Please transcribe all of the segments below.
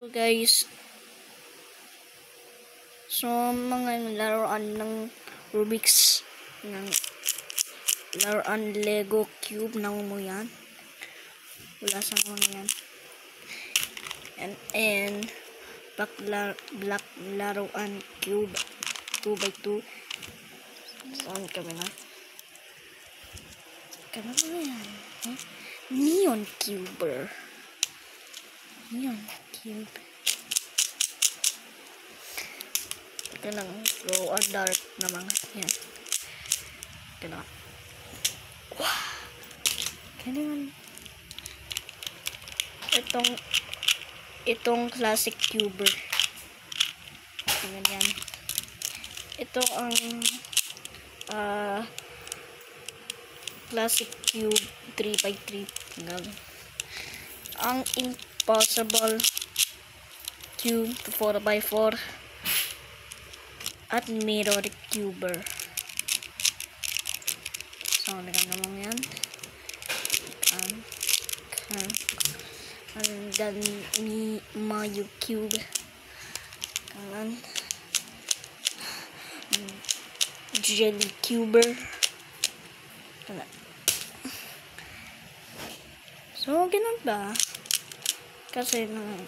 So guys, so mga laruan ng Rubik's ng laruan Lego Cube na mo yan. Wala sa mga yan. And black laruan cube 2x2. Saan kami na? Kami na yan. Neon Cuber. Neon Cube. Kanang glow or dark na mga yan. Kanang wow. Kanang itong classic cuber. Ganyan. Ito ang classic cube 3x3. Ang impossible cube 4x4 at mirror cuber. So, naman yan. Dan ni Mayo Cube. Kanan. Jelly Cuber. Kanan. So, ganun ba? Kasi ganun.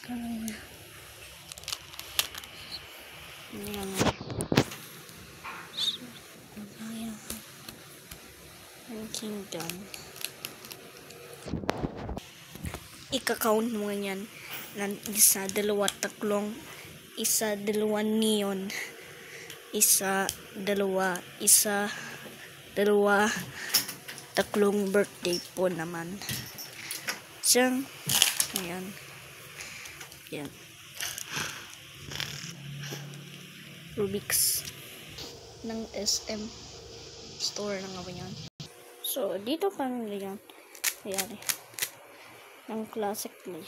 Kanan. Yan. Kingdom. Ika-count mo yan ng isa, dalawa, tatlong, isa, dalawa, neon, isa, dalawa, tatlong birthday po naman. Siyang, ayan. Yan. Rubik's ng SM store na nga ba yan? So, dito pa nila yan. Ayan eh. Ang classic play.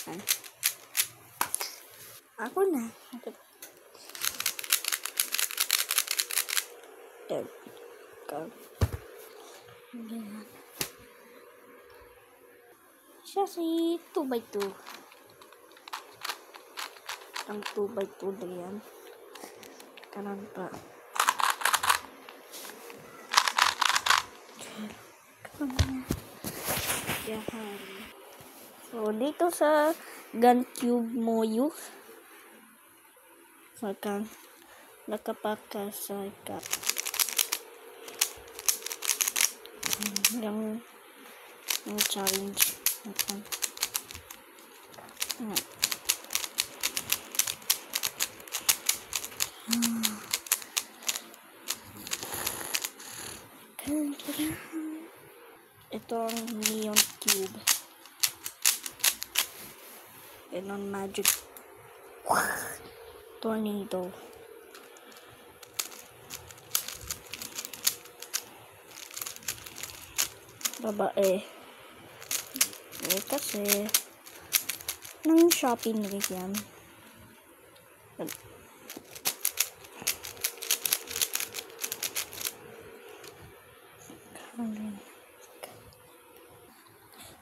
Ayan. Ako na. Ayan. Ayan. Siya si 2x2. Ang 2x2 na yan. Kanan pa. Yahan. So, dito sa gun cube mo yung nakapaka sa cup. Yung challenge. Ito ang Neon Cube. Neon Magic Tornado. Babae. Kasi nang shopping rin yan.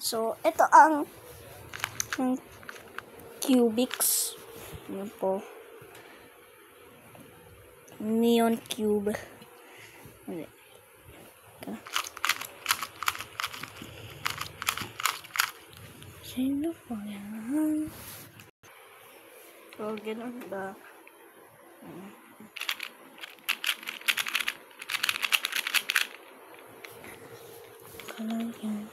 So, ito ang Cubix. Yan po. Neon Cube. Sino po yan? So, ganun ba? Kanan yan.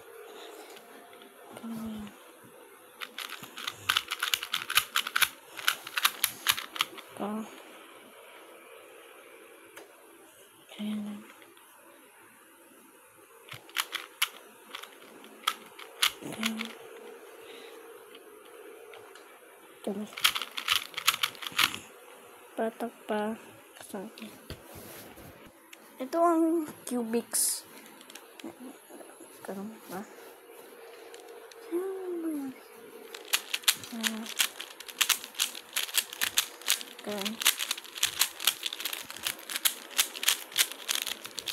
Patak pa sa akin. Ito ang Cubix. Karon ba? Okay.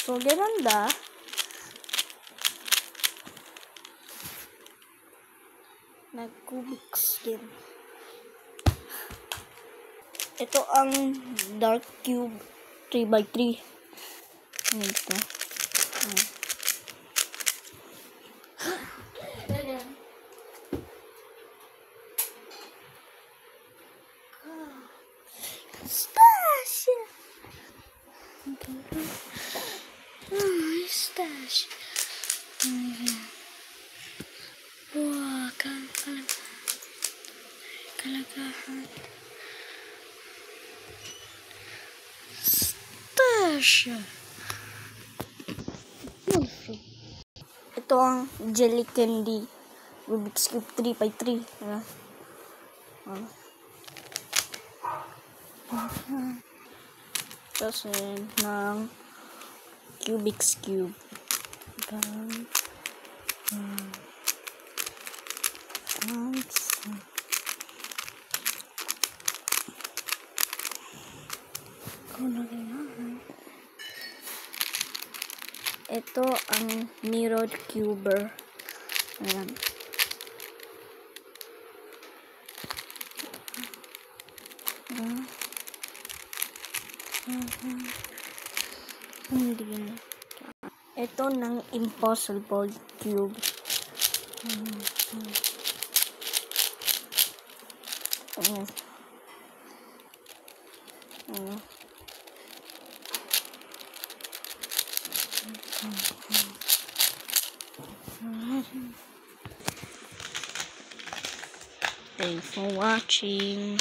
So, ganun ba? Nag-Kubix din. Ito ang Dark Cube 3x3. Ito. Stash! Stash. Wah, kalagahan. Stash. Ito ang Jelly Candy Rubik's Cube 3x3. Kasi ng Rubik's Cube. Ito ang Mirrored Cuber. Ayan. Hindi na. Ito ng Impossible Cube. Thanks for watching.